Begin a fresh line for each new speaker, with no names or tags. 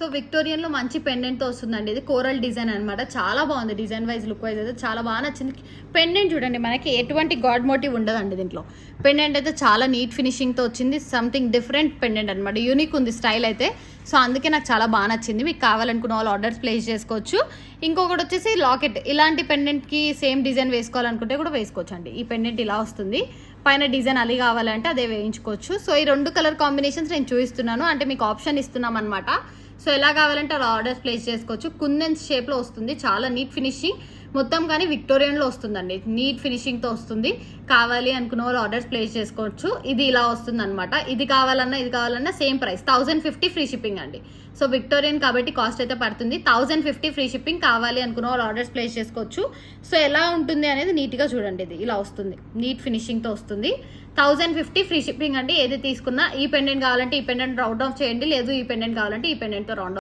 So విక్టోరియన్లో మంచి పెండెంట్తో వస్తుందండి. ఇది కోరల్ డిజైన్ అనమాట. చాలా బాగుంది. డిజైన్ వైజ్ లుక్ వైజ్ అయితే చాలా బాగా నచ్చింది. పెండెంట్ చూడండి, మనకి ఎటువంటి గాడ్ మోటివ్ ఉండదండి దీంట్లో. పెండెంట్ అయితే చాలా నీట్ ఫినిషింగ్తో వచ్చింది. సంథింగ్ డిఫరెంట్ పెండెంట్ అనమాట. యూనిక్ ఉంది స్టైల్ అయితే. సో అందుకే నాకు చాలా బాగా నచ్చింది. మీకు కావాలనుకున్న వాళ్ళు ఆర్డర్స్ ప్లేస్ చేసుకోవచ్చు. ఇంకొకటి వచ్చేసి లాకెట్. ఇలాంటి పెండెంట్కి సేమ్ డిజైన్ వేసుకోవాలనుకుంటే కూడా వేసుకోవచ్చు అండి. ఈ పెండెంట్ ఇలా వస్తుంది. పైన డిజైన్ అది కావాలంటే అదే వేయించుకోవచ్చు. సో ఈ 2 కలర్ కాంబినేషన్స్ నేను చూపిస్తున్నాను, అంటే మీకు ఆప్షన్ ఇస్తున్నాం అనమాట. సో ఎలా కావాలంటే అలా ఆర్డర్స్ ప్లేస్ చేసుకోవచ్చు. కుందన్స్ షేప్లో వస్తుంది. చాలా నీట్ ఫినిషింగ్ మొత్తం, కానీ విక్టోరియన్లో వస్తుందండి. నీట్ ఫినిషింగ్తో వస్తుంది. కావాలి అనుకున్న వాళ్ళు ఆర్డర్స్ ప్లేస్ చేసుకోవచ్చు. ఇది ఇలా వస్తుంది అనమాట. ఇది కావాలన్నా సేమ్ ప్రైస్ 1050 ఫ్రీ షిప్పింగ్ అండి. సో విక్టోరియన్ కాబట్టి కాస్ట్ అయితే పడుతుంది. 1050 ఫ్రీ షిప్పింగ్. కావాలి అనుకున్న వాళ్ళు ఆర్డర్స్ ప్లేస్ చేసుకోవచ్చు. సో ఎలా ఉంటుంది అనేది నీట్గా చూడండి. ఇది ఇలా వస్తుంది. నీట్ ఫినిషింగ్తో వస్తుంది. 1050 ఫ్రీ షిప్పింగ్ అండి. ఏది తీసుకున్నా ఈ పెండెంట్ కావాలంటే ఈ పెండెంట్ రౌండ్ ఆఫ్ చేయండి, లేదు ఈ పెండెంట్ కావాలంటే ఈ పెండెంట్తో రౌండ్